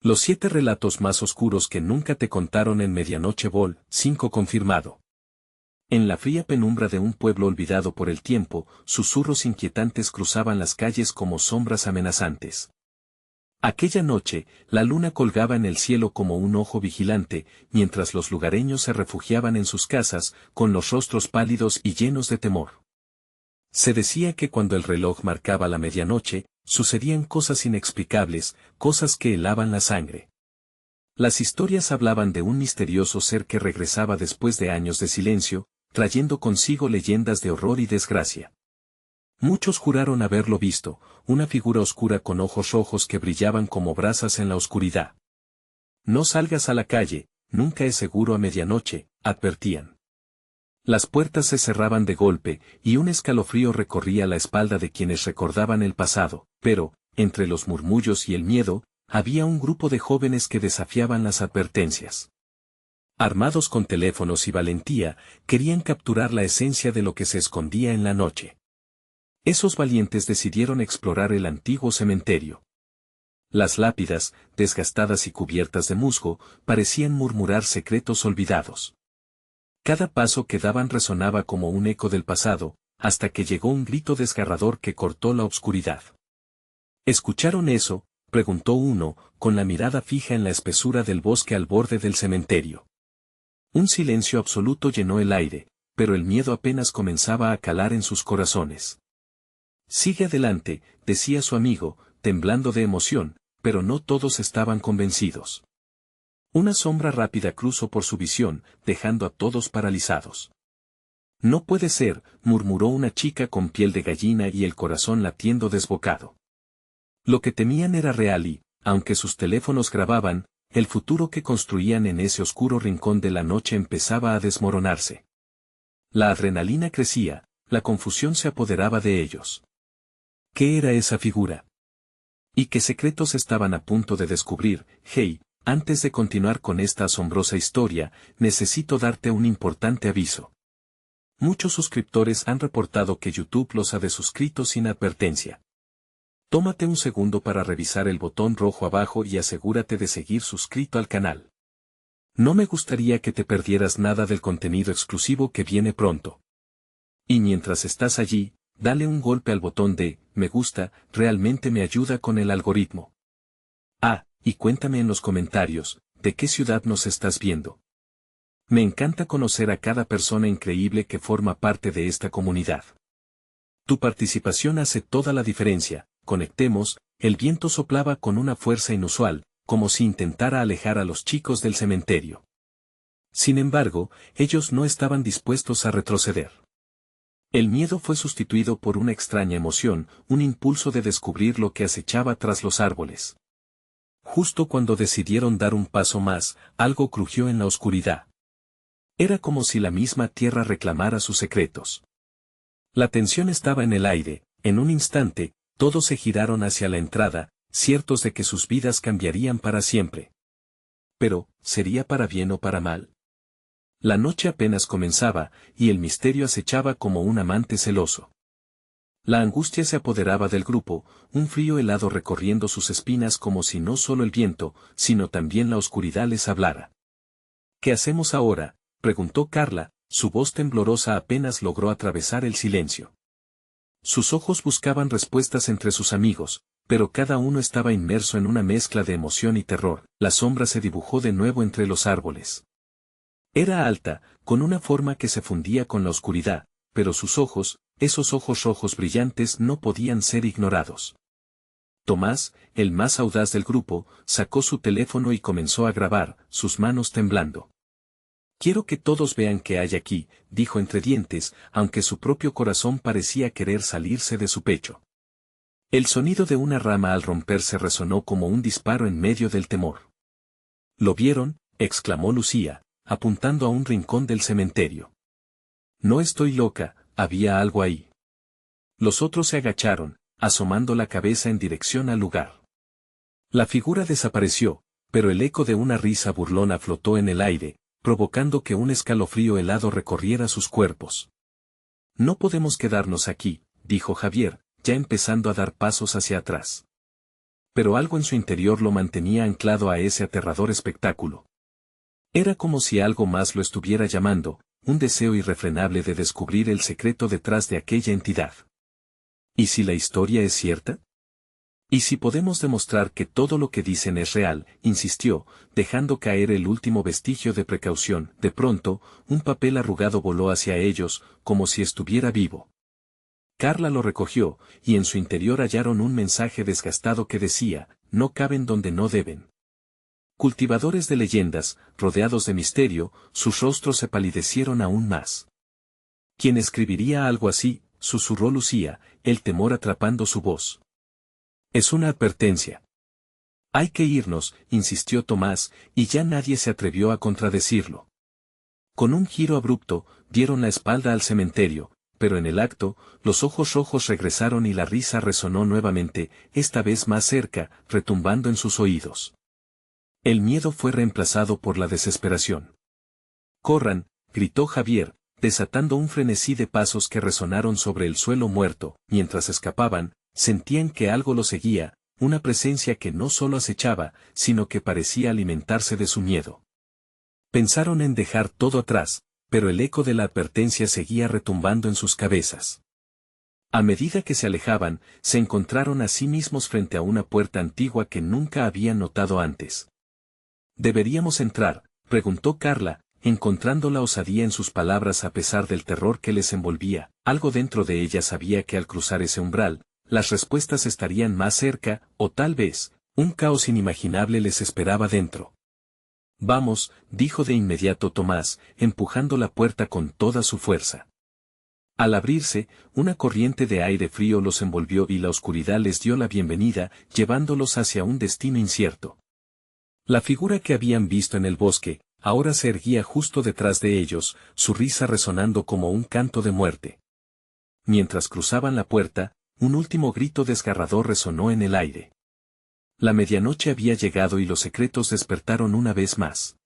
Los 7 relatos más oscuros que nunca te contaron en Medianoche Vol. 5 confirmado. En la fría penumbra de un pueblo olvidado por el tiempo, susurros inquietantes cruzaban las calles como sombras amenazantes. Aquella noche, la luna colgaba en el cielo como un ojo vigilante, mientras los lugareños se refugiaban en sus casas, con los rostros pálidos y llenos de temor. Se decía que cuando el reloj marcaba la medianoche, sucedían cosas inexplicables, cosas que helaban la sangre. Las historias hablaban de un misterioso ser que regresaba después de años de silencio, trayendo consigo leyendas de horror y desgracia. Muchos juraron haberlo visto, una figura oscura con ojos rojos que brillaban como brasas en la oscuridad. No salgas a la calle, nunca es seguro a medianoche, advertían. Las puertas se cerraban de golpe, y un escalofrío recorría la espalda de quienes recordaban el pasado, pero, entre los murmullos y el miedo, había un grupo de jóvenes que desafiaban las advertencias. Armados con teléfonos y valentía, querían capturar la esencia de lo que se escondía en la noche. Esos valientes decidieron explorar el antiguo cementerio. Las lápidas, desgastadas y cubiertas de musgo, parecían murmurar secretos olvidados. Cada paso que daban resonaba como un eco del pasado, hasta que llegó un grito desgarrador que cortó la oscuridad. ¿Escucharon eso?, preguntó uno, con la mirada fija en la espesura del bosque al borde del cementerio. Un silencio absoluto llenó el aire, pero el miedo apenas comenzaba a calar en sus corazones. Sigue adelante, decía su amigo, temblando de emoción, pero no todos estaban convencidos. Una sombra rápida cruzó por su visión, dejando a todos paralizados. No puede ser, murmuró una chica con piel de gallina y el corazón latiendo desbocado. Lo que temían era real y, aunque sus teléfonos grababan, el futuro que construían en ese oscuro rincón de la noche empezaba a desmoronarse. La adrenalina crecía, la confusión se apoderaba de ellos. ¿Qué era esa figura? ¿Y qué secretos estaban a punto de descubrir? Hey, antes de continuar con esta asombrosa historia, necesito darte un importante aviso. Muchos suscriptores han reportado que YouTube los ha desuscrito sin advertencia. Tómate un segundo para revisar el botón rojo abajo y asegúrate de seguir suscrito al canal. No me gustaría que te perdieras nada del contenido exclusivo que viene pronto. Y mientras estás allí, dale un golpe al botón de me gusta, realmente me ayuda con el algoritmo. Ah, y cuéntame en los comentarios, ¿de qué ciudad nos estás viendo? Me encanta conocer a cada persona increíble que forma parte de esta comunidad. Tu participación hace toda la diferencia. Conectemos. El viento soplaba con una fuerza inusual, como si intentara alejar a los chicos del cementerio. Sin embargo, ellos no estaban dispuestos a retroceder. El miedo fue sustituido por una extraña emoción, un impulso de descubrir lo que acechaba tras los árboles. Justo cuando decidieron dar un paso más, algo crujió en la oscuridad. Era como si la misma tierra reclamara sus secretos. La tensión estaba en el aire, en un instante, todos se giraron hacia la entrada, ciertos de que sus vidas cambiarían para siempre. Pero, ¿sería para bien o para mal? La noche apenas comenzaba, y el misterio acechaba como un amante celoso. La angustia se apoderaba del grupo, un frío helado recorriendo sus espinas como si no solo el viento, sino también la oscuridad les hablara. ¿Qué hacemos ahora?, preguntó Carla, su voz temblorosa apenas logró atravesar el silencio. Sus ojos buscaban respuestas entre sus amigos, pero cada uno estaba inmerso en una mezcla de emoción y terror. La sombra se dibujó de nuevo entre los árboles. Era alta, con una forma que se fundía con la oscuridad, pero sus ojos, esos ojos rojos brillantes, no podían ser ignorados. Tomás, el más audaz del grupo, sacó su teléfono y comenzó a grabar, sus manos temblando. Quiero que todos vean qué hay aquí, dijo entre dientes, aunque su propio corazón parecía querer salirse de su pecho. El sonido de una rama al romperse resonó como un disparo en medio del temor. ¿Lo vieron?, exclamó Lucía, apuntando a un rincón del cementerio. No estoy loca, había algo ahí. Los otros se agacharon, asomando la cabeza en dirección al lugar. La figura desapareció, pero el eco de una risa burlona flotó en el aire, provocando que un escalofrío helado recorriera sus cuerpos. No podemos quedarnos aquí, dijo Javier, ya empezando a dar pasos hacia atrás. Pero algo en su interior lo mantenía anclado a ese aterrador espectáculo. Era como si algo más lo estuviera llamando, un deseo irrefrenable de descubrir el secreto detrás de aquella entidad. ¿Y si la historia es cierta? ¿Y si podemos demostrar que todo lo que dicen es real?, insistió, dejando caer el último vestigio de precaución. De pronto, un papel arrugado voló hacia ellos, como si estuviera vivo. Carla lo recogió, y en su interior hallaron un mensaje desgastado que decía: no caben donde no deben. Cultivadores de leyendas, rodeados de misterio, sus rostros se palidecieron aún más. ¿Quién escribiría algo así?, susurró Lucía, el temor atrapando su voz. Es una advertencia. Hay que irnos, insistió Tomás, y ya nadie se atrevió a contradecirlo. Con un giro abrupto, dieron la espalda al cementerio, pero en el acto, los ojos rojos regresaron y la risa resonó nuevamente, esta vez más cerca, retumbando en sus oídos. El miedo fue reemplazado por la desesperación. «¡Corran!», gritó Javier, desatando un frenesí de pasos que resonaron sobre el suelo muerto. Mientras escapaban, sentían que algo los seguía, una presencia que no solo acechaba, sino que parecía alimentarse de su miedo. Pensaron en dejar todo atrás, pero el eco de la advertencia seguía retumbando en sus cabezas. A medida que se alejaban, se encontraron a sí mismos frente a una puerta antigua que nunca habían notado antes. «¿Deberíamos entrar?», preguntó Carla, encontrando la osadía en sus palabras a pesar del terror que les envolvía. Algo dentro de ella sabía que al cruzar ese umbral, las respuestas estarían más cerca, o tal vez, un caos inimaginable les esperaba dentro. «Vamos», dijo de inmediato Tomás, empujando la puerta con toda su fuerza. Al abrirse, una corriente de aire frío los envolvió y la oscuridad les dio la bienvenida, llevándolos hacia un destino incierto. La figura que habían visto en el bosque, ahora se erguía justo detrás de ellos, su risa resonando como un canto de muerte. Mientras cruzaban la puerta, un último grito desgarrador resonó en el aire. La medianoche había llegado y los secretos despertaron una vez más.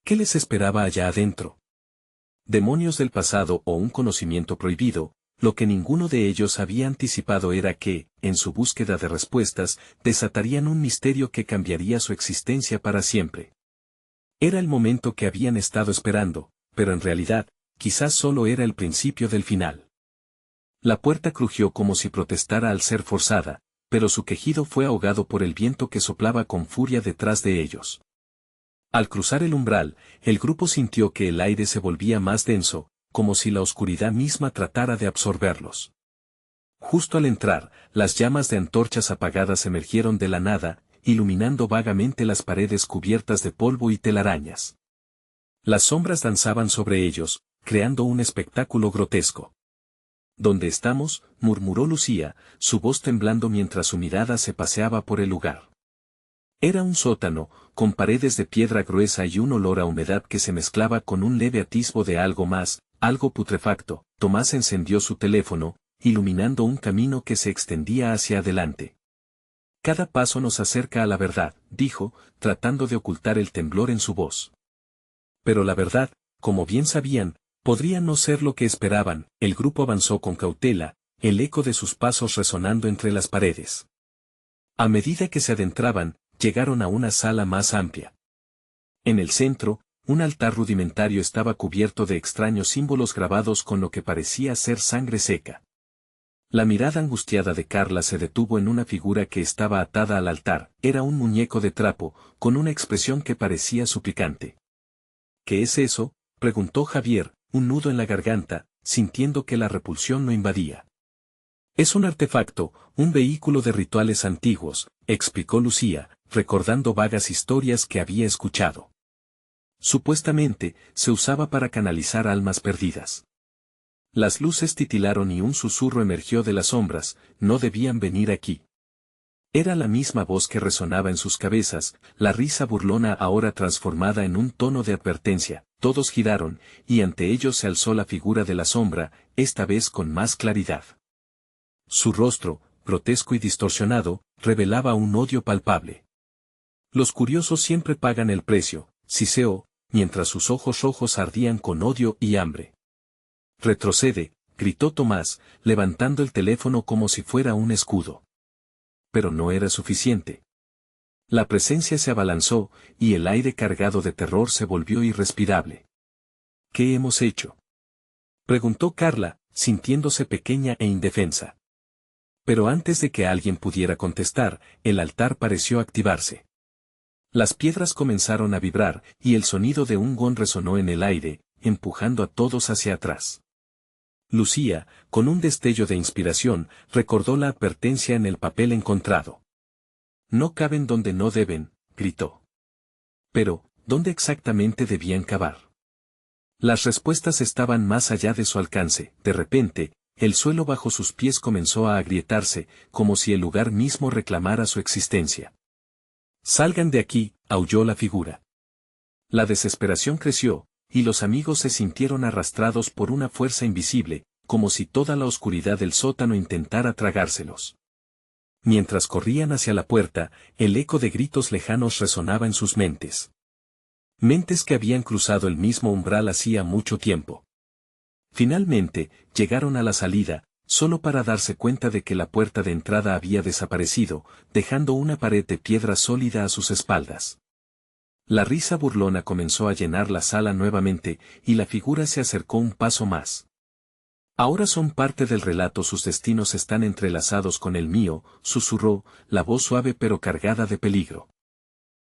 ¿Qué les esperaba allá adentro? Demonios del pasado o un conocimiento prohibido. Lo que ninguno de ellos había anticipado era que, en su búsqueda de respuestas, desatarían un misterio que cambiaría su existencia para siempre. Era el momento que habían estado esperando, pero en realidad, quizás solo era el principio del final. La puerta crujió como si protestara al ser forzada, pero su quejido fue ahogado por el viento que soplaba con furia detrás de ellos. Al cruzar el umbral, el grupo sintió que el aire se volvía más denso, como si la oscuridad misma tratara de absorberlos. Justo al entrar, las llamas de antorchas apagadas emergieron de la nada, iluminando vagamente las paredes cubiertas de polvo y telarañas. Las sombras danzaban sobre ellos, creando un espectáculo grotesco. «¿Dónde estamos?», murmuró Lucía, su voz temblando mientras su mirada se paseaba por el lugar. Era un sótano, con paredes de piedra gruesa y un olor a humedad que se mezclaba con un leve atisbo de algo más, algo putrefacto. Tomás encendió su teléfono, iluminando un camino que se extendía hacia adelante. «Cada paso nos acerca a la verdad», dijo, tratando de ocultar el temblor en su voz. Pero la verdad, como bien sabían, podría no ser lo que esperaban. El grupo avanzó con cautela, el eco de sus pasos resonando entre las paredes. A medida que se adentraban, llegaron a una sala más amplia. En el centro, un altar rudimentario estaba cubierto de extraños símbolos grabados con lo que parecía ser sangre seca. La mirada angustiada de Carla se detuvo en una figura que estaba atada al altar. Era un muñeco de trapo, con una expresión que parecía suplicante. «¿Qué es eso?», preguntó Javier, un nudo en la garganta, sintiendo que la repulsión lo invadía. «Es un artefacto, un vehículo de rituales antiguos», explicó Lucía, recordando vagas historias que había escuchado. Supuestamente, se usaba para canalizar almas perdidas. Las luces titilaron y un susurro emergió de las sombras: «No debían venir aquí». Era la misma voz que resonaba en sus cabezas, la risa burlona ahora transformada en un tono de advertencia. Todos giraron, y ante ellos se alzó la figura de la sombra, esta vez con más claridad. Su rostro, grotesco y distorsionado, revelaba un odio palpable. «Los curiosos siempre pagan el precio», siseó, mientras sus ojos rojos ardían con odio y hambre. «Retrocede», gritó Tomás, levantando el teléfono como si fuera un escudo. pero no era suficiente. La presencia se abalanzó, y el aire cargado de terror se volvió irrespirable. ¿Qué hemos hecho?, preguntó Carla, sintiéndose pequeña e indefensa. Pero antes de que alguien pudiera contestar, el altar pareció activarse. Las piedras comenzaron a vibrar, y el sonido de un gong resonó en el aire, empujando a todos hacia atrás. Lucía, con un destello de inspiración, recordó la advertencia en el papel encontrado. No caben donde no deben, gritó. Pero, ¿dónde exactamente debían cavar? Las respuestas estaban más allá de su alcance. De repente, el suelo bajo sus pies comenzó a agrietarse, como si el lugar mismo reclamara su existencia. «Salgan de aquí», aulló la figura. La desesperación creció, y los amigos se sintieron arrastrados por una fuerza invisible, como si toda la oscuridad del sótano intentara tragárselos. Mientras corrían hacia la puerta, el eco de gritos lejanos resonaba en sus mentes. Mentes que habían cruzado el mismo umbral hacía mucho tiempo. Finalmente, llegaron a la salida, solo para darse cuenta de que la puerta de entrada había desaparecido, dejando una pared de piedra sólida a sus espaldas. La risa burlona comenzó a llenar la sala nuevamente, y la figura se acercó un paso más. «Ahora son parte del relato, sus destinos están entrelazados con el mío», susurró, la voz suave pero cargada de peligro.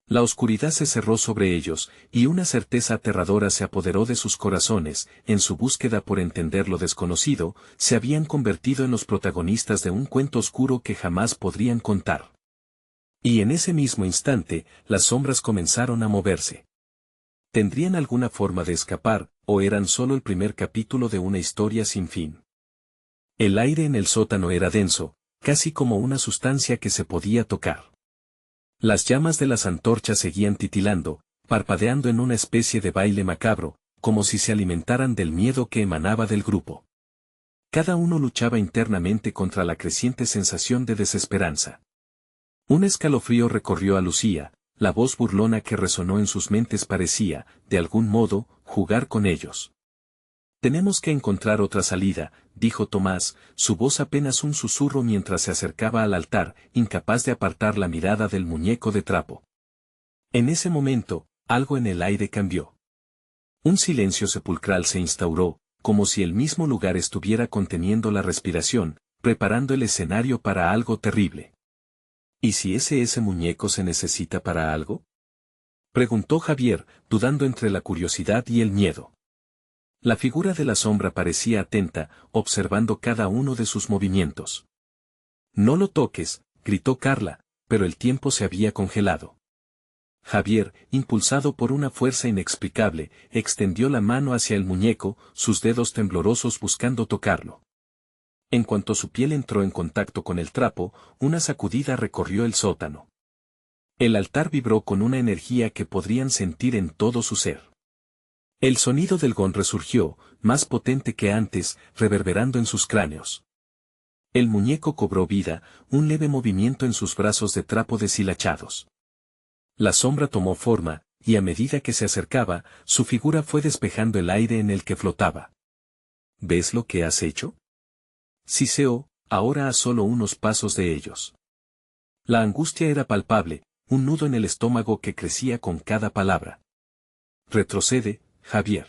La oscuridad se cerró sobre ellos, y una certeza aterradora se apoderó de sus corazones. En su búsqueda por entender lo desconocido, se habían convertido en los protagonistas de un cuento oscuro que jamás podrían contar. Y en ese mismo instante, las sombras comenzaron a moverse. ¿Tendrían alguna forma de escapar, o eran solo el primer capítulo de una historia sin fin? El aire en el sótano era denso, casi como una sustancia que se podía tocar. Las llamas de las antorchas seguían titilando, parpadeando en una especie de baile macabro, como si se alimentaran del miedo que emanaba del grupo. Cada uno luchaba internamente contra la creciente sensación de desesperanza. Un escalofrío recorrió a Lucía, la voz burlona que resonó en sus mentes parecía, de algún modo, jugar con ellos. «Tenemos que encontrar otra salida», dijo Tomás, su voz apenas un susurro mientras se acercaba al altar, incapaz de apartar la mirada del muñeco de trapo. En ese momento, algo en el aire cambió. Un silencio sepulcral se instauró, como si el mismo lugar estuviera conteniendo la respiración, preparando el escenario para algo terrible. ¿Y si ese muñeco se necesita para algo?, preguntó Javier, dudando entre la curiosidad y el miedo. La figura de la sombra parecía atenta, observando cada uno de sus movimientos. «No lo toques», gritó Carla, pero el tiempo se había congelado. Javier, impulsado por una fuerza inexplicable, extendió la mano hacia el muñeco, sus dedos temblorosos buscando tocarlo. En cuanto su piel entró en contacto con el trapo, una sacudida recorrió el sótano. El altar vibró con una energía que podrían sentir en todo su ser. El sonido del gong resurgió, más potente que antes, reverberando en sus cráneos. El muñeco cobró vida, un leve movimiento en sus brazos de trapo deshilachados. La sombra tomó forma, y a medida que se acercaba, su figura fue despejando el aire en el que flotaba. «¿Ves lo que has hecho?», siseó, ahora a solo unos pasos de ellos. La angustia era palpable, un nudo en el estómago que crecía con cada palabra. «Retrocede, Javier»,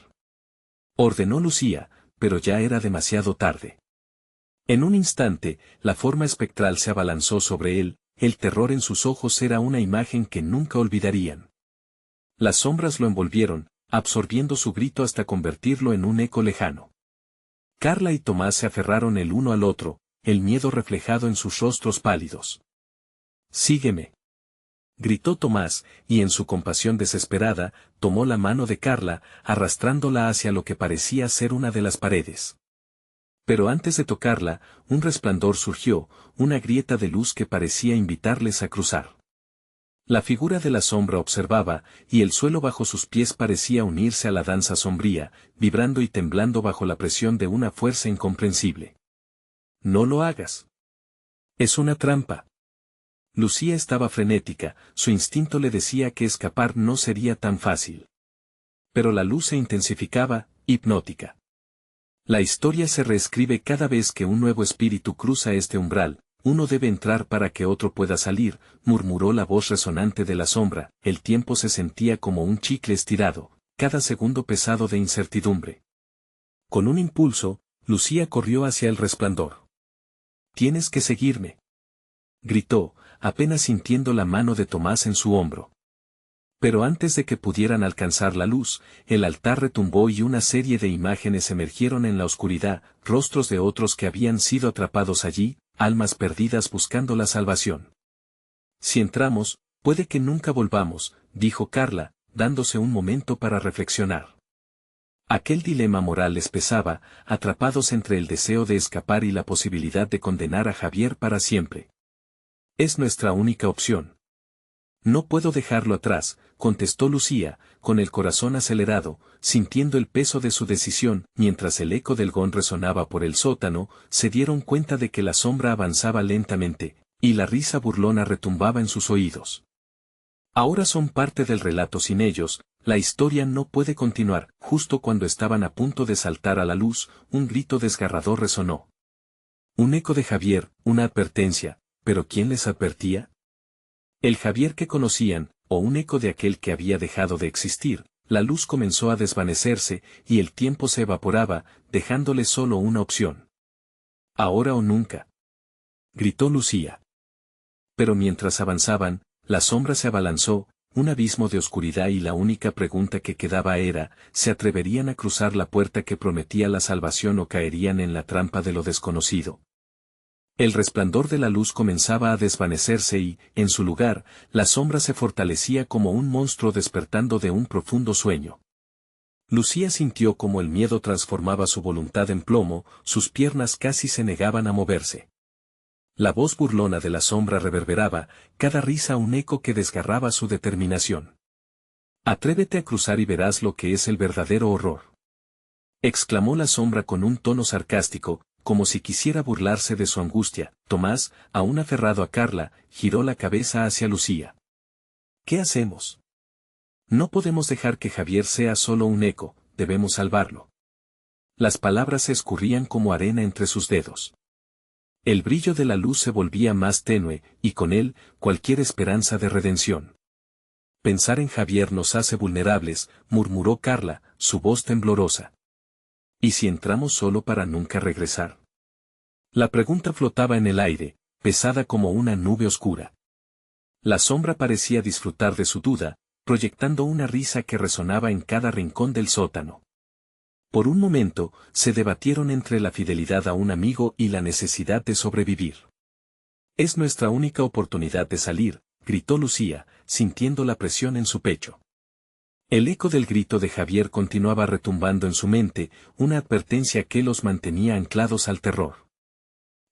ordenó Lucía, pero ya era demasiado tarde. En un instante, la forma espectral se abalanzó sobre él, el terror en sus ojos era una imagen que nunca olvidarían. Las sombras lo envolvieron, absorbiendo su grito hasta convertirlo en un eco lejano. Carla y Tomás se aferraron el uno al otro, el miedo reflejado en sus rostros pálidos. «Sígueme», gritó Tomás, y en su compasión desesperada, tomó la mano de Carla, arrastrándola hacia lo que parecía ser una de las paredes. Pero antes de tocarla, un resplandor surgió, una grieta de luz que parecía invitarles a cruzar. La figura de la sombra observaba, y el suelo bajo sus pies parecía unirse a la danza sombría, vibrando y temblando bajo la presión de una fuerza incomprensible. «No lo hagas. Es una trampa». Lucía estaba frenética, su instinto le decía que escapar no sería tan fácil. Pero la luz se intensificaba, hipnótica. «La historia se reescribe cada vez que un nuevo espíritu cruza este umbral», uno debe entrar para que otro pueda salir, murmuró la voz resonante de la sombra. El tiempo se sentía como un chicle estirado, cada segundo pesado de incertidumbre. Con un impulso, Lucía corrió hacia el resplandor. «Tienes que seguirme», gritó, apenas sintiendo la mano de Tomás en su hombro. Pero antes de que pudieran alcanzar la luz, el altar retumbó y una serie de imágenes emergieron en la oscuridad, rostros de otros que habían sido atrapados allí, almas perdidas buscando la salvación. «Si entramos, puede que nunca volvamos», dijo Carla, dándose un momento para reflexionar. Aquel dilema moral les pesaba, atrapados entre el deseo de escapar y la posibilidad de condenar a Javier para siempre. «Es nuestra única opción». «No puedo dejarlo atrás», contestó Lucía, con el corazón acelerado, sintiendo el peso de su decisión. Mientras el eco del gong resonaba por el sótano, se dieron cuenta de que la sombra avanzaba lentamente, y la risa burlona retumbaba en sus oídos. Ahora son parte del relato. Sin ellos, la historia no puede continuar. Justo cuando estaban a punto de saltar a la luz, un grito desgarrador resonó. Un eco de Javier, una advertencia, ¿pero quién les advertía? El Javier que conocían, o un eco de aquel que había dejado de existir. La luz comenzó a desvanecerse, y el tiempo se evaporaba, dejándole solo una opción. «Ahora o nunca», gritó Lucía. Pero mientras avanzaban, la sombra se abalanzó, un abismo de oscuridad, y la única pregunta que quedaba era, ¿se atreverían a cruzar la puerta que prometía la salvación o caerían en la trampa de lo desconocido? El resplandor de la luz comenzaba a desvanecerse y, en su lugar, la sombra se fortalecía como un monstruo despertando de un profundo sueño. Lucía sintió como el miedo transformaba su voluntad en plomo, sus piernas casi se negaban a moverse. La voz burlona de la sombra reverberaba, cada risa un eco que desgarraba su determinación. «Atrévete a cruzar y verás lo que es el verdadero horror», exclamó la sombra con un tono sarcástico, como si quisiera burlarse de su angustia. Tomás, aún aferrado a Carla, giró la cabeza hacia Lucía. «¿Qué hacemos? No podemos dejar que Javier sea solo un eco, debemos salvarlo». Las palabras se escurrían como arena entre sus dedos. El brillo de la luz se volvía más tenue, y con él, cualquier esperanza de redención. «Pensar en Javier nos hace vulnerables», murmuró Carla, su voz temblorosa. «¿Y si entramos solo para nunca regresar?». La pregunta flotaba en el aire, pesada como una nube oscura. La sombra parecía disfrutar de su duda, proyectando una risa que resonaba en cada rincón del sótano. Por un momento, se debatieron entre la fidelidad a un amigo y la necesidad de sobrevivir. «Es nuestra única oportunidad de salir», gritó Lucía, sintiendo la presión en su pecho. El eco del grito de Javier continuaba retumbando en su mente, una advertencia que los mantenía anclados al terror.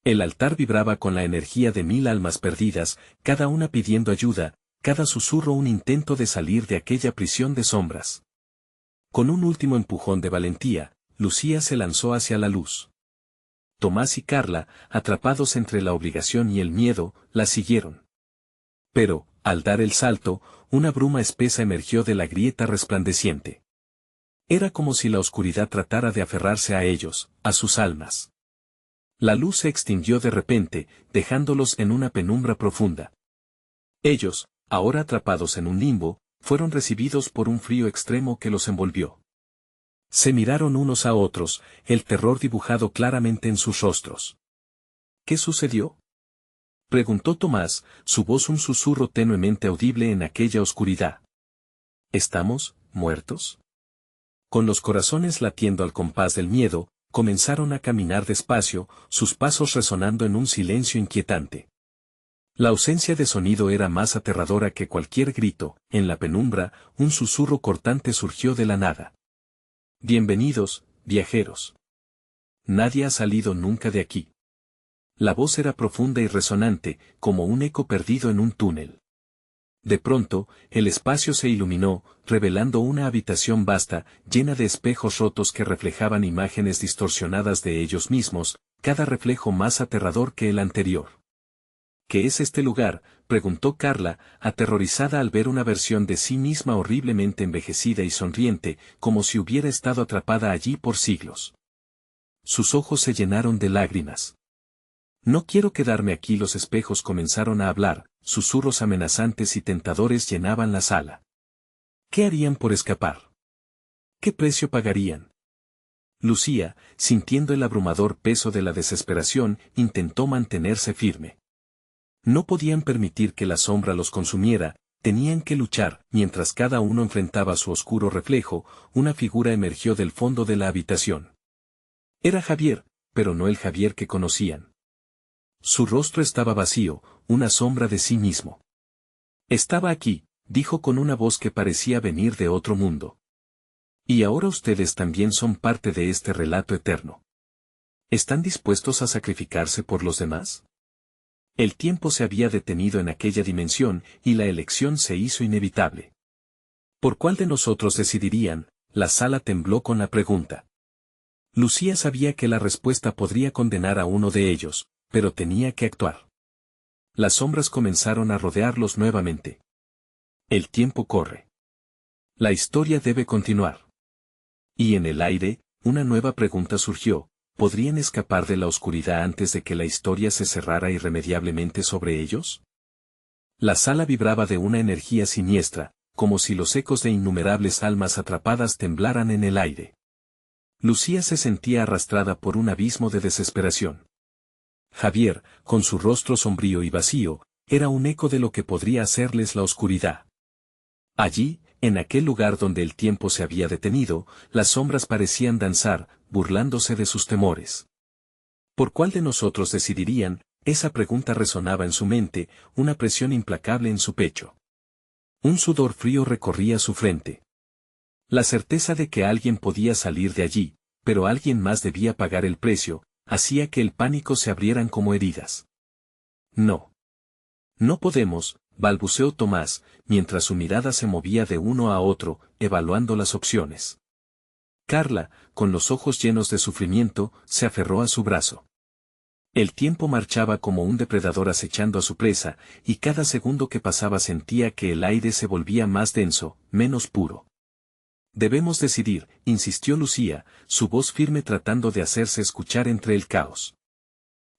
El altar vibraba con la energía de 1000 almas perdidas, cada una pidiendo ayuda, cada susurro un intento de salir de aquella prisión de sombras. Con un último empujón de valentía, Lucía se lanzó hacia la luz. Tomás y Carla, atrapados entre la obligación y el miedo, la siguieron. Pero, al dar el salto, una bruma espesa emergió de la grieta resplandeciente. Era como si la oscuridad tratara de aferrarse a ellos, a sus almas. La luz se extinguió de repente, dejándolos en una penumbra profunda. Ellos, ahora atrapados en un limbo, fueron recibidos por un frío extremo que los envolvió. Se miraron unos a otros, el terror dibujado claramente en sus rostros. «¿Qué sucedió?», preguntó Tomás, su voz un susurro tenuemente audible en aquella oscuridad. «¿Estamos muertos?». Con los corazones latiendo al compás del miedo, comenzaron a caminar despacio, sus pasos resonando en un silencio inquietante. La ausencia de sonido era más aterradora que cualquier grito. En la penumbra, un susurro cortante surgió de la nada. «Bienvenidos, viajeros. Nadie ha salido nunca de aquí». La voz era profunda y resonante, como un eco perdido en un túnel. De pronto, el espacio se iluminó, revelando una habitación vasta, llena de espejos rotos que reflejaban imágenes distorsionadas de ellos mismos, cada reflejo más aterrador que el anterior. «¿Qué es este lugar?», preguntó Carla, aterrorizada al ver una versión de sí misma horriblemente envejecida y sonriente, como si hubiera estado atrapada allí por siglos. Sus ojos se llenaron de lágrimas. No quiero quedarme aquí. Los espejos comenzaron a hablar, susurros amenazantes y tentadores llenaban la sala. ¿Qué harían por escapar? ¿Qué precio pagarían? Lucía, sintiendo el abrumador peso de la desesperación, intentó mantenerse firme. No podían permitir que la sombra los consumiera, tenían que luchar. Mientras cada uno enfrentaba su oscuro reflejo, una figura emergió del fondo de la habitación. Era Javier, pero no el Javier que conocían. Su rostro estaba vacío, una sombra de sí mismo. Estaba aquí, dijo con una voz que parecía venir de otro mundo. Y ahora ustedes también son parte de este relato eterno. ¿Están dispuestos a sacrificarse por los demás? El tiempo se había detenido en aquella dimensión y la elección se hizo inevitable. ¿Por cuál de nosotros decidirían? La sala tembló con la pregunta. Lucía sabía que la respuesta podría condenar a uno de ellos, pero tenía que actuar. Las sombras comenzaron a rodearlos nuevamente. El tiempo corre. La historia debe continuar. Y en el aire, una nueva pregunta surgió: ¿podrían escapar de la oscuridad antes de que la historia se cerrara irremediablemente sobre ellos? La sala vibraba de una energía siniestra, como si los ecos de innumerables almas atrapadas temblaran en el aire. Lucía se sentía arrastrada por un abismo de desesperación. Javier, con su rostro sombrío y vacío, era un eco de lo que podría hacerles la oscuridad. Allí, en aquel lugar donde el tiempo se había detenido, las sombras parecían danzar, burlándose de sus temores. ¿Por cuál de nosotros decidirían? Esa pregunta resonaba en su mente, una presión implacable en su pecho. Un sudor frío recorría su frente. La certeza de que alguien podía salir de allí, pero alguien más debía pagar el precio, hacía que el pánico se abrieran como heridas. No. No podemos, balbuceó Tomás, mientras su mirada se movía de uno a otro, evaluando las opciones. Carla, con los ojos llenos de sufrimiento, se aferró a su brazo. El tiempo marchaba como un depredador acechando a su presa, y cada segundo que pasaba sentía que el aire se volvía más denso, menos puro. Debemos decidir, insistió Lucía, su voz firme tratando de hacerse escuchar entre el caos.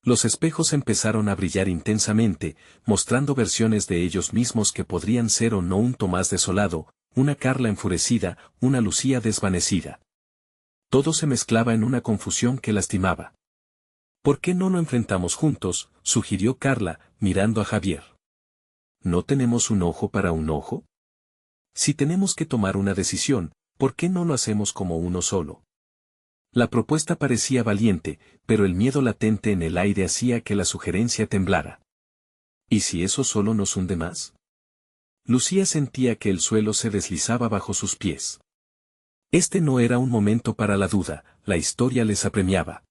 Los espejos empezaron a brillar intensamente, mostrando versiones de ellos mismos que podrían ser o no un Tomás desolado, una Carla enfurecida, una Lucía desvanecida. Todo se mezclaba en una confusión que lastimaba. ¿Por qué no lo enfrentamos juntos?, sugirió Carla, mirando a Javier. ¿No tenemos un ojo para un ojo? Si tenemos que tomar una decisión, ¿por qué no lo hacemos como uno solo? La propuesta parecía valiente, pero el miedo latente en el aire hacía que la sugerencia temblara. ¿Y si eso solo nos hunde más? Lucía sentía que el suelo se deslizaba bajo sus pies. Este no era un momento para la duda, la historia les apremiaba.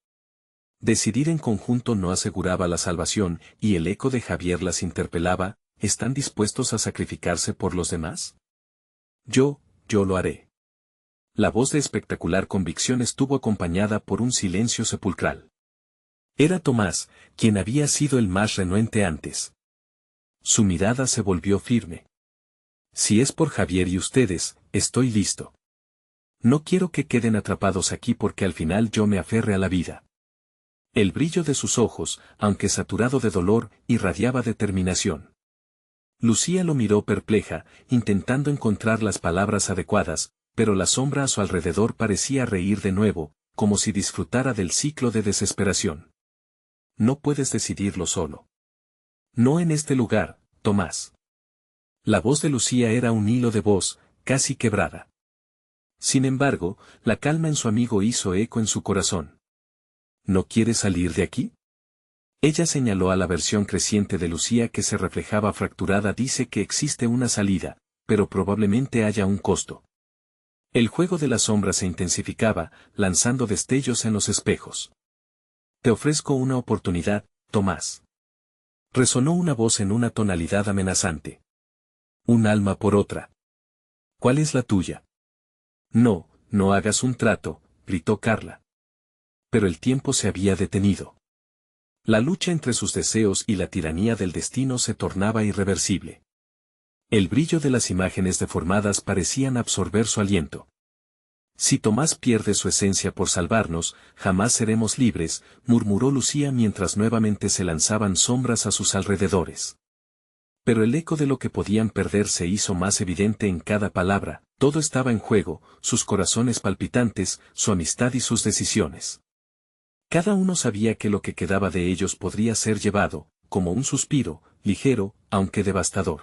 Decidir en conjunto no aseguraba la salvación, y el eco de Javier las interpelaba: ¿están dispuestos a sacrificarse por los demás? Yo lo haré. La voz de espectacular convicción estuvo acompañada por un silencio sepulcral. Era Tomás, quien había sido el más renuente antes. Su mirada se volvió firme. Si es por Javier y ustedes, estoy listo. No quiero que queden atrapados aquí porque al final yo me aferre a la vida. El brillo de sus ojos, aunque saturado de dolor, irradiaba determinación. Lucía lo miró perpleja, intentando encontrar las palabras adecuadas, pero la sombra a su alrededor parecía reír de nuevo, como si disfrutara del ciclo de desesperación. No puedes decidirlo solo. No en este lugar, Tomás. La voz de Lucía era un hilo de voz, casi quebrada. Sin embargo, la calma en su amigo hizo eco en su corazón. ¿No quieres salir de aquí? Ella señaló a la versión creciente de Lucía que se reflejaba fracturada. Dice que existe una salida, pero probablemente haya un costo. El juego de la sombra se intensificaba, lanzando destellos en los espejos. Te ofrezco una oportunidad, Tomás. Resonó una voz en una tonalidad amenazante. Un alma por otra. ¿Cuál es la tuya? No hagas un trato, gritó Carla. Pero el tiempo se había detenido. La lucha entre sus deseos y la tiranía del destino se tornaba irreversible. El brillo de las imágenes deformadas parecían absorber su aliento. Si Tomás pierde su esencia por salvarnos, jamás seremos libres, murmuró Lucía mientras nuevamente se lanzaban sombras a sus alrededores. Pero el eco de lo que podían perder se hizo más evidente en cada palabra, todo estaba en juego, sus corazones palpitantes, su amistad y sus decisiones. Cada uno sabía que lo que quedaba de ellos podría ser llevado, como un suspiro, ligero, aunque devastador.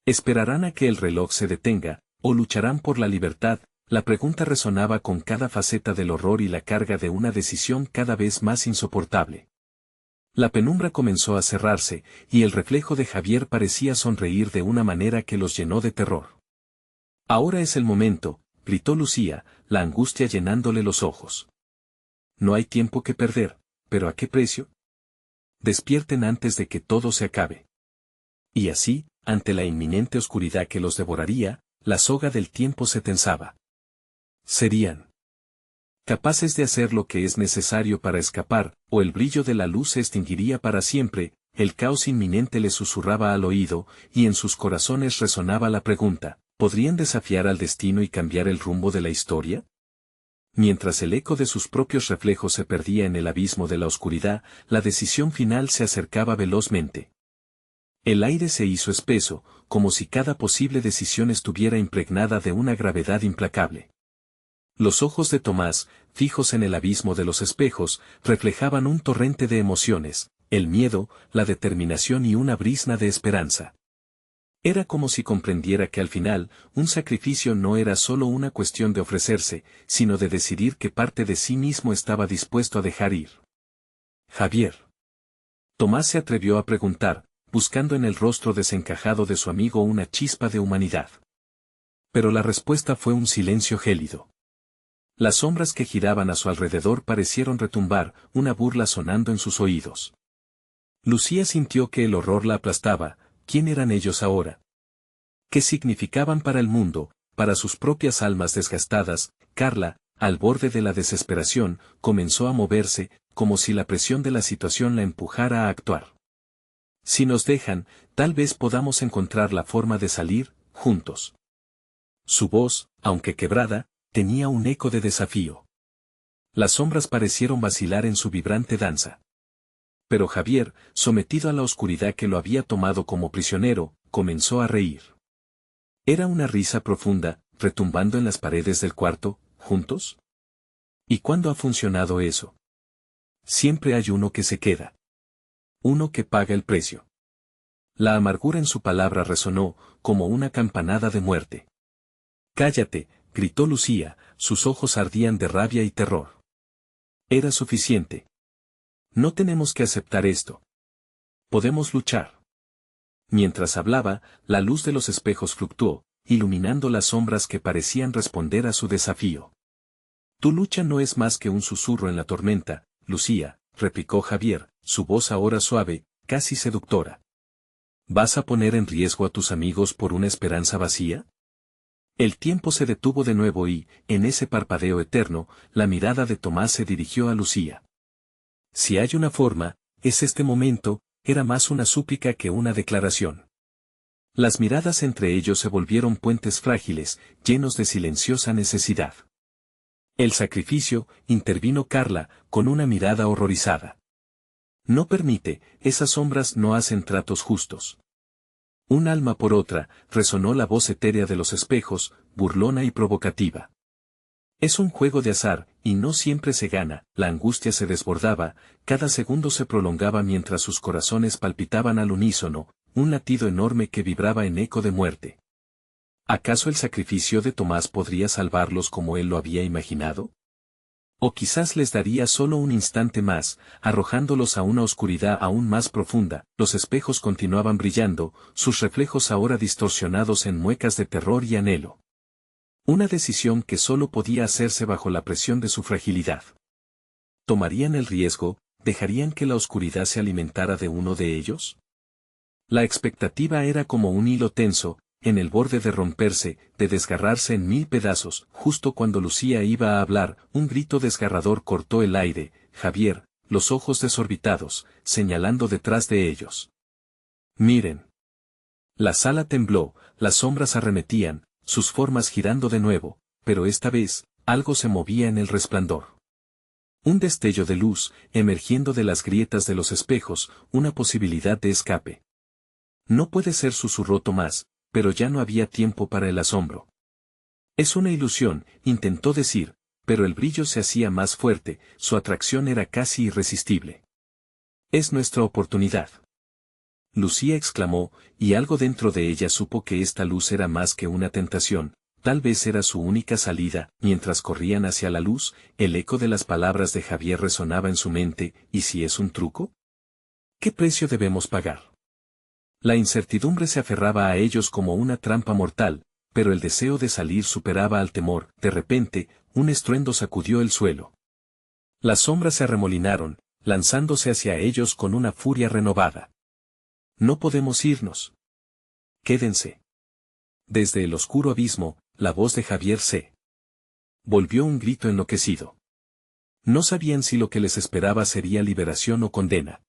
¿Esperarán a que el reloj se detenga, o lucharán por la libertad? La pregunta resonaba con cada faceta del horror y la carga de una decisión cada vez más insoportable. La penumbra comenzó a cerrarse, y el reflejo de Javier parecía sonreír de una manera que los llenó de terror. Ahora es el momento, gritó Lucía, la angustia llenándole los ojos. No hay tiempo que perder, pero ¿a qué precio? Despierten antes de que todo se acabe. Y así, ante la inminente oscuridad que los devoraría, la soga del tiempo se tensaba. Serían capaces de hacer lo que es necesario para escapar, o el brillo de la luz se extinguiría para siempre. El caos inminente les susurraba al oído, y en sus corazones resonaba la pregunta, ¿podrían desafiar al destino y cambiar el rumbo de la historia? Mientras el eco de sus propios reflejos se perdía en el abismo de la oscuridad, la decisión final se acercaba velozmente. El aire se hizo espeso, como si cada posible decisión estuviera impregnada de una gravedad implacable. Los ojos de Tomás, fijos en el abismo de los espejos, reflejaban un torrente de emociones, el miedo, la determinación y una brizna de esperanza. Era como si comprendiera que al final, un sacrificio no era solo una cuestión de ofrecerse, sino de decidir qué parte de sí mismo estaba dispuesto a dejar ir. Javier. Tomás se atrevió a preguntar, buscando en el rostro desencajado de su amigo una chispa de humanidad. Pero la respuesta fue un silencio gélido. Las sombras que giraban a su alrededor parecieron retumbar, una burla sonando en sus oídos. Lucía sintió que el horror la aplastaba. ¿Quién eran ellos ahora? ¿Qué significaban para el mundo, para sus propias almas desgastadas? Carla, al borde de la desesperación, comenzó a moverse, como si la presión de la situación la empujara a actuar. Si nos dejan, tal vez podamos encontrar la forma de salir, juntos. Su voz, aunque quebrada, tenía un eco de desafío. Las sombras parecieron vacilar en su vibrante danza. Pero Javier, sometido a la oscuridad que lo había tomado como prisionero, comenzó a reír. Era una risa profunda, retumbando en las paredes del cuarto, ¿juntos? ¿Y cuándo ha funcionado eso? Siempre hay uno que se queda. Uno que paga el precio. La amargura en su palabra resonó, como una campanada de muerte. «Cállate», gritó Lucía, sus ojos ardían de rabia y terror. Era suficiente. No tenemos que aceptar esto. Podemos luchar. Mientras hablaba, la luz de los espejos fluctuó, iluminando las sombras que parecían responder a su desafío. Tu lucha no es más que un susurro en la tormenta, Lucía, replicó Javier, su voz ahora suave, casi seductora. ¿Vas a poner en riesgo a tus amigos por una esperanza vacía? El tiempo se detuvo de nuevo y, en ese parpadeo eterno, la mirada de Tomás se dirigió a Lucía. Si hay una forma, es este momento, era más una súplica que una declaración. Las miradas entre ellos se volvieron puentes frágiles, llenos de silenciosa necesidad. El sacrificio, intervino Carla, con una mirada horrorizada. No permite, esas sombras no hacen tratos justos. Un alma por otra, resonó la voz etérea de los espejos, burlona y provocativa. Es un juego de azar, y no siempre se gana. La angustia se desbordaba, cada segundo se prolongaba mientras sus corazones palpitaban al unísono, un latido enorme que vibraba en eco de muerte. ¿Acaso el sacrificio de Tomás podría salvarlos como él lo había imaginado? O quizás les daría solo un instante más, arrojándolos a una oscuridad aún más profunda. Los espejos continuaban brillando, sus reflejos ahora distorsionados en muecas de terror y anhelo. Una decisión que solo podía hacerse bajo la presión de su fragilidad. ¿Tomarían el riesgo, dejarían que la oscuridad se alimentara de uno de ellos? La expectativa era como un hilo tenso, en el borde de romperse, de desgarrarse en mil pedazos. Justo cuando Lucía iba a hablar, un grito desgarrador cortó el aire. Javier, los ojos desorbitados, señalando detrás de ellos. «Miren». La sala tembló, las sombras arremetían, sus formas girando de nuevo, pero esta vez, Algo se movía en el resplandor. Un destello de luz, emergiendo de las grietas de los espejos, una posibilidad de escape. No puede ser, susurró Tomás, pero ya no había tiempo para el asombro. Es una ilusión, intentó decir, pero el brillo se hacía más fuerte, su atracción era casi irresistible. Es nuestra oportunidad. Lucía exclamó, y algo dentro de ella supo que esta luz era más que una tentación, tal vez era su única salida. Mientras corrían hacia la luz, el eco de las palabras de Javier resonaba en su mente, ¿y si es un truco? ¿Qué precio debemos pagar? La incertidumbre se aferraba a ellos como una trampa mortal, pero el deseo de salir superaba al temor. De repente, un estruendo sacudió el suelo. Las sombras se arremolinaron, lanzándose hacia ellos con una furia renovada. No podemos irnos. Quédense. Desde el oscuro abismo, la voz de Javier se volvió un grito enloquecido. No sabían si lo que les esperaba sería liberación o condena.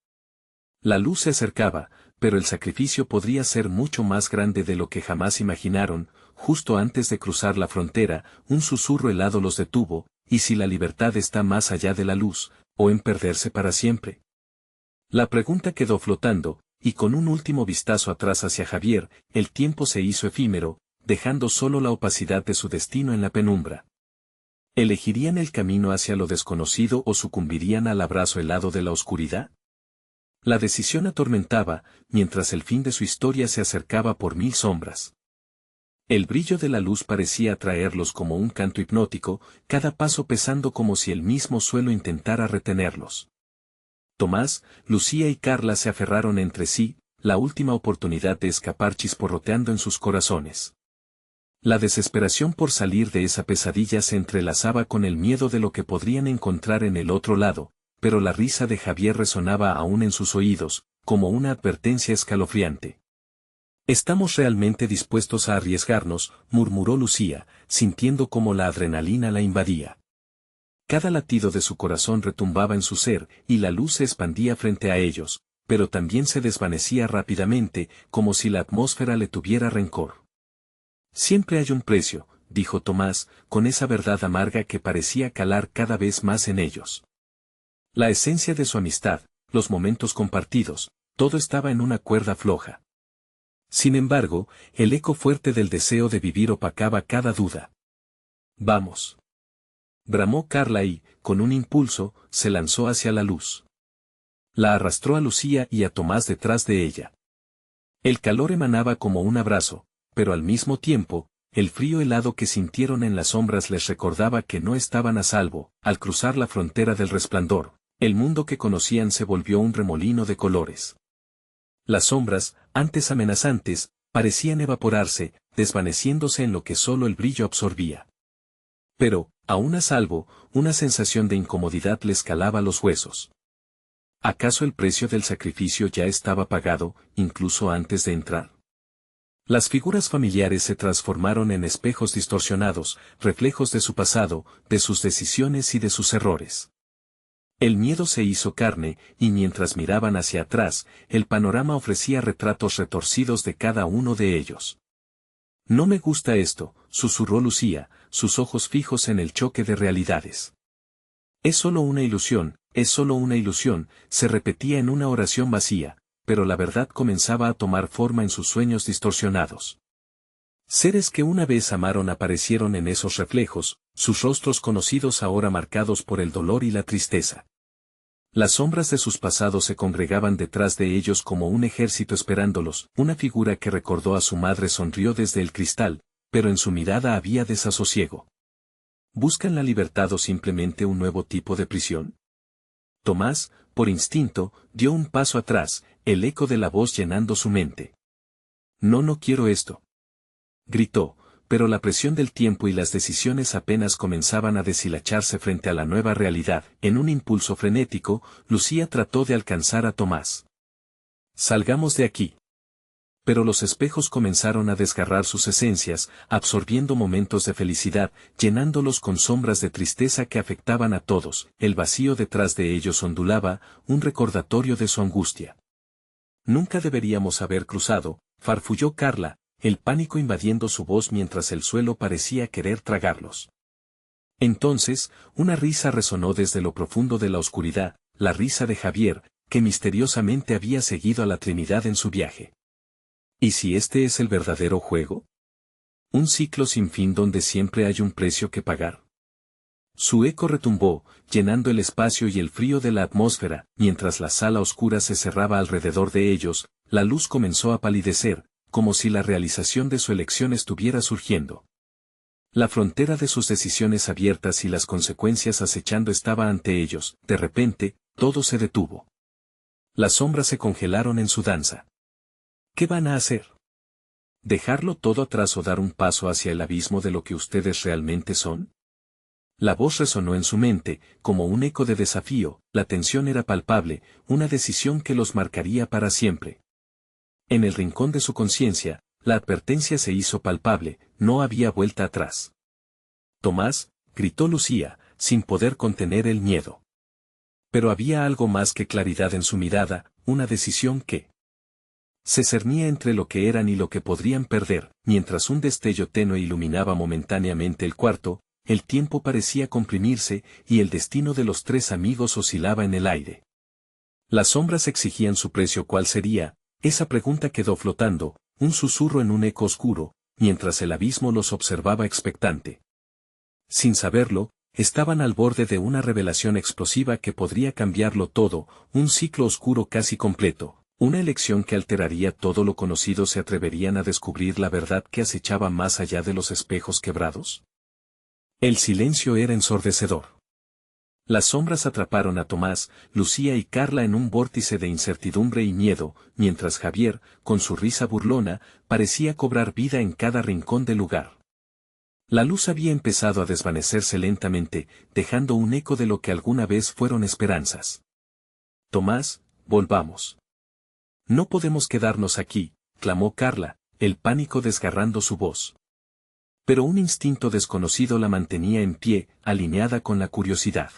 La luz se acercaba, pero el sacrificio podría ser mucho más grande de lo que jamás imaginaron. Justo antes de cruzar la frontera, un susurro helado los detuvo, ¿y si la libertad está más allá de la luz, o en perderse para siempre? La pregunta quedó flotando, y con un último vistazo atrás hacia Javier, el tiempo se hizo efímero, dejando solo la opacidad de su destino en la penumbra. ¿Elegirían el camino hacia lo desconocido o sucumbirían al abrazo helado de la oscuridad? La decisión atormentaba, mientras el fin de su historia se acercaba por mil sombras. El brillo de la luz parecía atraerlos como un canto hipnótico, cada paso pesando como si el mismo suelo intentara retenerlos. Tomás, Lucía y Carla se aferraron entre sí, la última oportunidad de escapar chisporroteando en sus corazones. La desesperación por salir de esa pesadilla se entrelazaba con el miedo de lo que podrían encontrar en el otro lado, pero la risa de Javier resonaba aún en sus oídos, como una advertencia escalofriante. «¿Estamos realmente dispuestos a arriesgarnos?», murmuró Lucía, sintiendo cómo la adrenalina la invadía. Cada latido de su corazón retumbaba en su ser, y la luz se expandía frente a ellos, pero también se desvanecía rápidamente, como si la atmósfera le tuviera rencor. «Siempre hay un precio», dijo Tomás, con esa verdad amarga que parecía calar cada vez más en ellos. La esencia de su amistad, los momentos compartidos, todo estaba en una cuerda floja. Sin embargo, el eco fuerte del deseo de vivir opacaba cada duda. «Vamos», bramó Carla y, con un impulso, se lanzó hacia la luz. La arrastró a Lucía y a Tomás detrás de ella. El calor emanaba como un abrazo, pero al mismo tiempo, el frío helado que sintieron en las sombras les recordaba que no estaban a salvo. Al cruzar la frontera del resplandor, el mundo que conocían se volvió un remolino de colores. Las sombras, antes amenazantes, parecían evaporarse, desvaneciéndose en lo que solo el brillo absorbía. Pero, aún a salvo, una sensación de incomodidad les calaba los huesos. ¿Acaso el precio del sacrificio ya estaba pagado, incluso antes de entrar? Las figuras familiares se transformaron en espejos distorsionados, reflejos de su pasado, de sus decisiones y de sus errores. El miedo se hizo carne, y mientras miraban hacia atrás, el panorama ofrecía retratos retorcidos de cada uno de ellos. «No me gusta esto», susurró Lucía, sus ojos fijos en el choque de realidades. «Es solo una ilusión, es solo una ilusión», se repetía en una oración vacía, pero la verdad comenzaba a tomar forma en sus sueños distorsionados. Seres que una vez amaron aparecieron en esos reflejos, sus rostros conocidos ahora marcados por el dolor y la tristeza. Las sombras de sus pasados se congregaban detrás de ellos como un ejército esperándolos. Una figura que recordó a su madre sonrió desde el cristal, pero en su mirada había desasosiego. ¿Buscan la libertad o simplemente un nuevo tipo de prisión? Tomás, por instinto, dio un paso atrás, el eco de la voz llenando su mente. No quiero esto», gritó, pero la presión del tiempo y las decisiones apenas comenzaban a deshilacharse frente a la nueva realidad. En un impulso frenético, Lucía trató de alcanzar a Tomás. «Salgamos de aquí». Pero los espejos comenzaron a desgarrar sus esencias, absorbiendo momentos de felicidad, llenándolos con sombras de tristeza que afectaban a todos. El vacío detrás de ellos ondulaba, un recordatorio de su angustia. «Nunca deberíamos haber cruzado», farfulló Carla, el pánico invadiendo su voz mientras el suelo parecía querer tragarlos. Entonces, una risa resonó desde lo profundo de la oscuridad, la risa de Javier, que misteriosamente había seguido a la Trinidad en su viaje. ¿Y si este es el verdadero juego? Un ciclo sin fin donde siempre hay un precio que pagar. Su eco retumbó, llenando el espacio y el frío de la atmósfera, mientras la sala oscura se cerraba alrededor de ellos, la luz comenzó a palidecer, como si la realización de su elección estuviera surgiendo. La frontera de sus decisiones abiertas y las consecuencias acechando estaba ante ellos. De repente, todo se detuvo. Las sombras se congelaron en su danza. ¿Qué van a hacer? ¿Dejarlo todo atrás o dar un paso hacia el abismo de lo que ustedes realmente son? La voz resonó en su mente, como un eco de desafío. La tensión era palpable, una decisión que los marcaría para siempre. En el rincón de su conciencia, la advertencia se hizo palpable, no había vuelta atrás. Tomás, gritó Lucía, sin poder contener el miedo. Pero había algo más que claridad en su mirada, una decisión que se cernía entre lo que eran y lo que podrían perder. Mientras un destello tenue iluminaba momentáneamente el cuarto, el tiempo parecía comprimirse y el destino de los tres amigos oscilaba en el aire. Las sombras exigían su precio. ¿Cuál sería? Esa pregunta quedó flotando, un susurro en un eco oscuro, mientras el abismo los observaba expectante. Sin saberlo, estaban al borde de una revelación explosiva que podría cambiarlo todo, un ciclo oscuro casi completo, una elección que alteraría todo lo conocido. ¿Se atreverían a descubrir la verdad que acechaba más allá de los espejos quebrados? El silencio era ensordecedor. Las sombras atraparon a Tomás, Lucía y Carla en un vórtice de incertidumbre y miedo, mientras Javier, con su risa burlona, parecía cobrar vida en cada rincón del lugar. La luz había empezado a desvanecerse lentamente, dejando un eco de lo que alguna vez fueron esperanzas. Tomás, volvamos. No podemos quedarnos aquí, clamó Carla, el pánico desgarrando su voz. Pero un instinto desconocido la mantenía en pie, alineada con la curiosidad.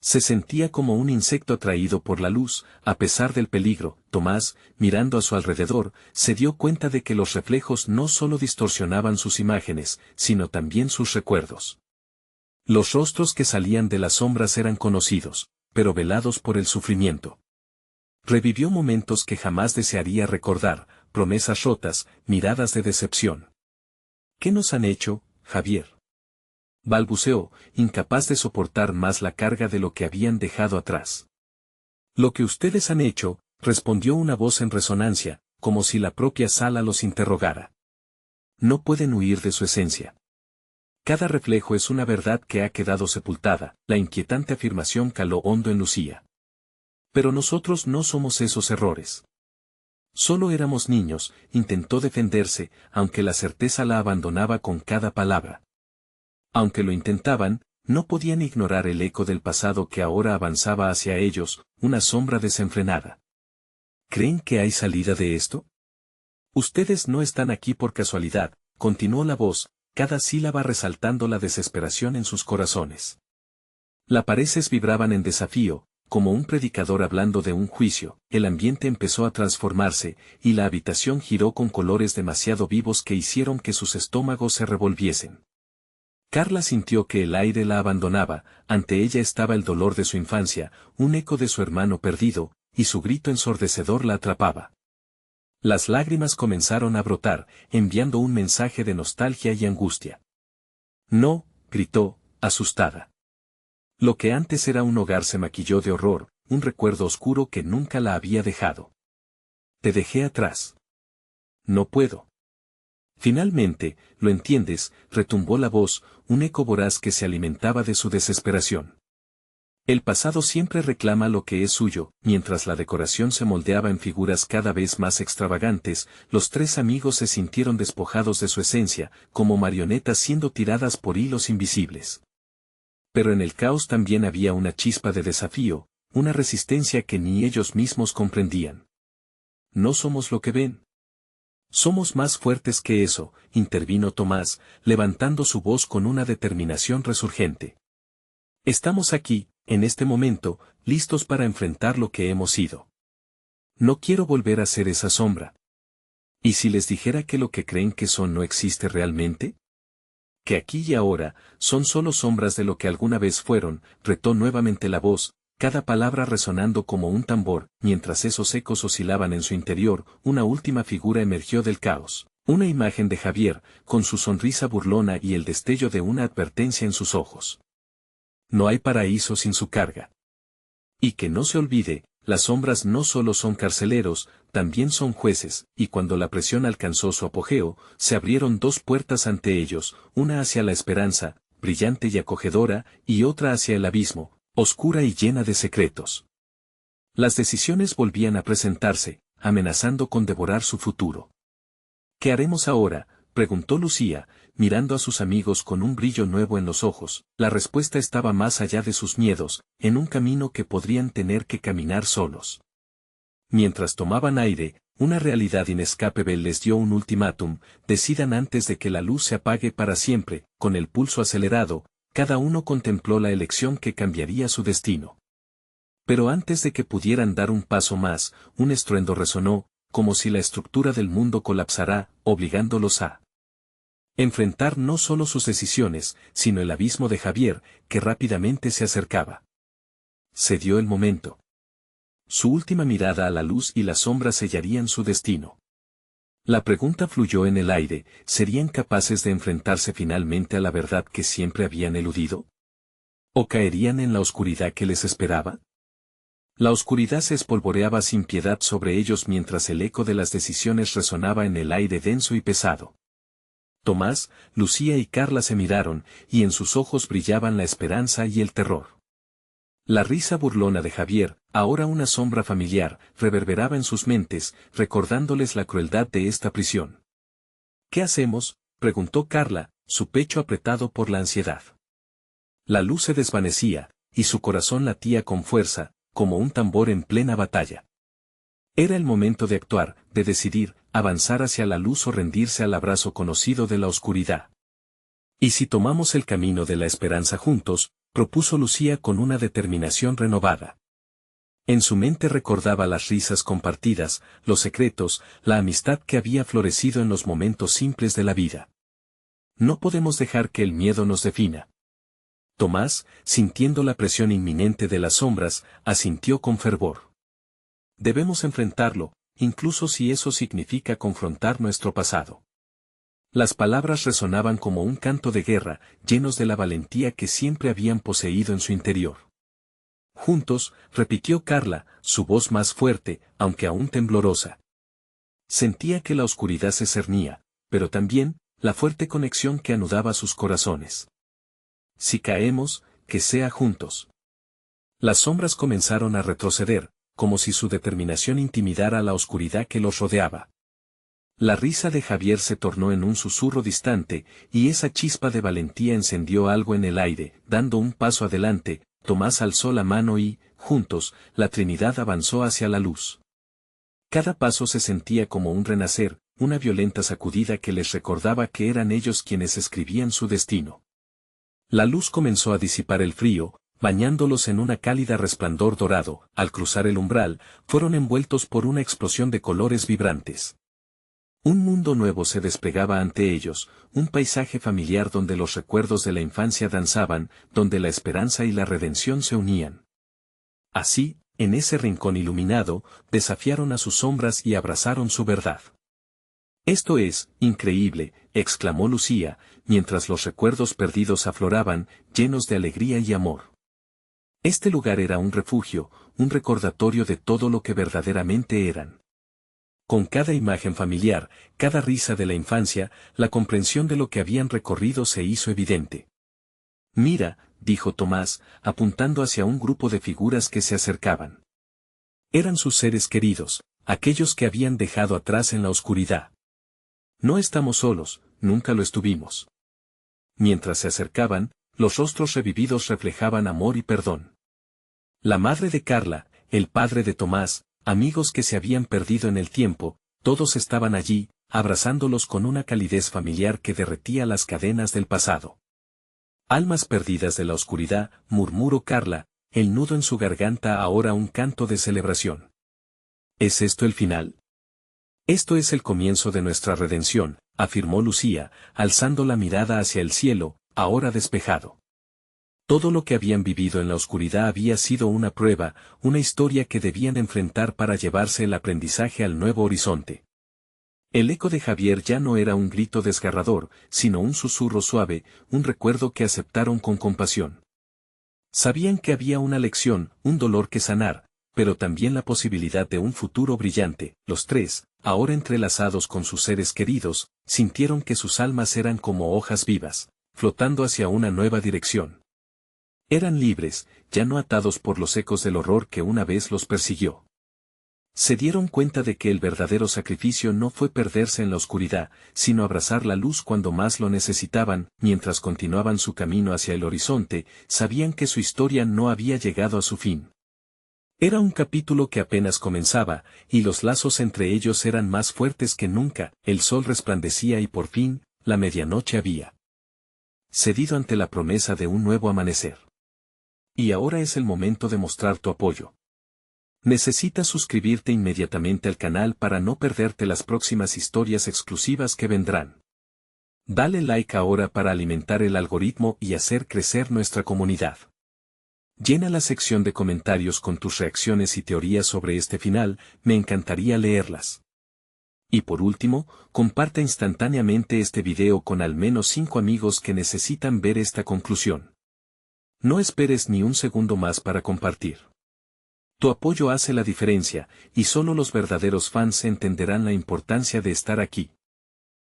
Se sentía como un insecto atraído por la luz, a pesar del peligro. Tomás, mirando a su alrededor, se dio cuenta de que los reflejos no solo distorsionaban sus imágenes, sino también sus recuerdos. Los rostros que salían de las sombras eran conocidos, pero velados por el sufrimiento. Revivió momentos que jamás desearía recordar, promesas rotas, miradas de decepción. ¿Qué nos han hecho, Javier? Balbuceó, incapaz de soportar más la carga de lo que habían dejado atrás. Lo que ustedes han hecho, respondió una voz en resonancia, como si la propia sala los interrogara. No pueden huir de su esencia. Cada reflejo es una verdad que ha quedado sepultada. La inquietante afirmación caló hondo en Lucía. Pero nosotros no somos esos errores. Solo éramos niños, intentó defenderse, aunque la certeza la abandonaba con cada palabra. Aunque lo intentaban, no podían ignorar el eco del pasado que ahora avanzaba hacia ellos, una sombra desenfrenada. ¿Creen que hay salida de esto? Ustedes no están aquí por casualidad, continuó la voz, cada sílaba resaltando la desesperación en sus corazones. Las paredes vibraban en desafío, como un predicador hablando de un juicio. El ambiente empezó a transformarse, y la habitación giró con colores demasiado vivos que hicieron que sus estómagos se revolviesen. Carla sintió que el aire la abandonaba, ante ella estaba el dolor de su infancia, un eco de su hermano perdido, y su grito ensordecedor la atrapaba. Las lágrimas comenzaron a brotar, enviando un mensaje de nostalgia y angustia. No, gritó, asustada. Lo que antes era un hogar se maquilló de horror, un recuerdo oscuro que nunca la había dejado. Te dejé atrás. No puedo. Finalmente, lo entiendes, retumbó la voz, un eco voraz que se alimentaba de su desesperación. El pasado siempre reclama lo que es suyo. Mientras la decoración se moldeaba en figuras cada vez más extravagantes, los tres amigos se sintieron despojados de su esencia, como marionetas siendo tiradas por hilos invisibles. Pero en el caos también había una chispa de desafío, una resistencia que ni ellos mismos comprendían. No somos lo que ven. Somos más fuertes que eso, intervino Tomás, levantando su voz con una determinación resurgente. Estamos aquí, en este momento, listos para enfrentar lo que hemos sido. No quiero volver a ser esa sombra. ¿Y si les dijera que lo que creen que son no existe realmente? que aquí y ahora, son solo sombras de lo que alguna vez fueron, retó nuevamente la voz, cada palabra resonando como un tambor, mientras esos ecos oscilaban en su interior, una última figura emergió del caos. Una imagen de Javier, con su sonrisa burlona y el destello de una advertencia en sus ojos. No hay paraíso sin su carga. Y que no se olvide, las sombras no solo son carceleros, también son jueces, y cuando la presión alcanzó su apogeo, se abrieron dos puertas ante ellos, una hacia la esperanza, brillante y acogedora, y otra hacia el abismo, oscura y llena de secretos. Las decisiones volvían a presentarse, amenazando con devorar su futuro. ¿Qué haremos ahora?, preguntó Lucía, mirando a sus amigos con un brillo nuevo en los ojos. La respuesta estaba más allá de sus miedos, en un camino que podrían tener que caminar solos. Mientras tomaban aire, una realidad inescapable les dio un ultimátum: decidan antes de que la luz se apague para siempre. Con el pulso acelerado, cada uno contempló la elección que cambiaría su destino. Pero antes de que pudieran dar un paso más, un estruendo resonó, como si la estructura del mundo colapsara, obligándolos a enfrentar no solo sus decisiones, sino el abismo de Javier, que rápidamente se acercaba. Se dio el momento. Su última mirada a la luz y las sombras sellarían su destino. La pregunta fluyó en el aire: ¿serían capaces de enfrentarse finalmente a la verdad que siempre habían eludido? ¿O caerían en la oscuridad que les esperaba? La oscuridad se espolvoreaba sin piedad sobre ellos mientras el eco de las decisiones resonaba en el aire denso y pesado. Tomás, Lucía y Carla se miraron, y en sus ojos brillaban la esperanza y el terror. La risa burlona de Javier, ahora una sombra familiar, reverberaba en sus mentes, recordándoles la crueldad de esta prisión. ¿Qué hacemos?, preguntó Carla, su pecho apretado por la ansiedad. La luz se desvanecía, y su corazón latía con fuerza, como un tambor en plena batalla. Era el momento de actuar, de decidir, avanzar hacia la luz o rendirse al abrazo conocido de la oscuridad. ¿Y si tomamos el camino de la esperanza juntos?, propuso Lucía con una determinación renovada. En su mente recordaba las risas compartidas, los secretos, la amistad que había florecido en los momentos simples de la vida. No podemos dejar que el miedo nos defina. Tomás, sintiendo la presión inminente de las sombras, asintió con fervor. Debemos enfrentarlo, incluso si eso significa confrontar nuestro pasado. Las palabras resonaban como un canto de guerra, llenos de la valentía que siempre habían poseído en su interior. Juntos, repitió Carla, su voz más fuerte, aunque aún temblorosa. Sentía que la oscuridad se cernía, pero también, la fuerte conexión que anudaba sus corazones. Si caemos, que sea juntos. Las sombras comenzaron a retroceder, como si su determinación intimidara la oscuridad que los rodeaba. La risa de Javier se tornó en un susurro distante, y esa chispa de valentía encendió algo en el aire. Dando un paso adelante, Tomás alzó la mano y, juntos, la Trinidad avanzó hacia la luz. Cada paso se sentía como un renacer, una violenta sacudida que les recordaba que eran ellos quienes escribían su destino. La luz comenzó a disipar el frío, bañándolos en una cálida resplandor dorado. Al cruzar el umbral, fueron envueltos por una explosión de colores vibrantes. Un mundo nuevo se desplegaba ante ellos, un paisaje familiar donde los recuerdos de la infancia danzaban, donde la esperanza y la redención se unían. Así, en ese rincón iluminado, desafiaron a sus sombras y abrazaron su verdad. «Esto es increíble», exclamó Lucía, mientras los recuerdos perdidos afloraban, llenos de alegría y amor. Este lugar era un refugio, un recordatorio de todo lo que verdaderamente eran. Con cada imagen familiar, cada risa de la infancia, la comprensión de lo que habían recorrido se hizo evidente. «Mira», dijo Tomás, apuntando hacia un grupo de figuras que se acercaban. Eran sus seres queridos, aquellos que habían dejado atrás en la oscuridad. «No estamos solos, nunca lo estuvimos». Mientras se acercaban, los rostros revividos reflejaban amor y perdón. La madre de Carla, el padre de Tomás, amigos que se habían perdido en el tiempo, todos estaban allí, abrazándolos con una calidez familiar que derretía las cadenas del pasado. «Almas perdidas de la oscuridad», murmuró Carla, el nudo en su garganta ahora un canto de celebración. «¿Es esto el final? Esto es el comienzo de nuestra redención», afirmó Lucía, alzando la mirada hacia el cielo, ahora despejado. Todo lo que habían vivido en la oscuridad había sido una prueba, una historia que debían enfrentar para llevarse el aprendizaje al nuevo horizonte. El eco de Javier ya no era un grito desgarrador, sino un susurro suave, un recuerdo que aceptaron con compasión. Sabían que había una lección, un dolor que sanar, pero también la posibilidad de un futuro brillante. Los tres, ahora entrelazados con sus seres queridos, sintieron que sus almas eran como hojas vivas, flotando hacia una nueva dirección. Eran libres, ya no atados por los ecos del horror que una vez los persiguió. Se dieron cuenta de que el verdadero sacrificio no fue perderse en la oscuridad, sino abrazar la luz cuando más lo necesitaban. Mientras continuaban su camino hacia el horizonte, sabían que su historia no había llegado a su fin. Era un capítulo que apenas comenzaba, y los lazos entre ellos eran más fuertes que nunca. El sol resplandecía y por fin, la medianoche había cedido ante la promesa de un nuevo amanecer. Y ahora es el momento de mostrar tu apoyo. Necesitas suscribirte inmediatamente al canal para no perderte las próximas historias exclusivas que vendrán. Dale like ahora para alimentar el algoritmo y hacer crecer nuestra comunidad. Llena la sección de comentarios con tus reacciones y teorías sobre este final, me encantaría leerlas. Y por último, comparte instantáneamente este video con al menos 5 amigos que necesitan ver esta conclusión. No esperes ni un segundo más para compartir. Tu apoyo hace la diferencia, y solo los verdaderos fans entenderán la importancia de estar aquí.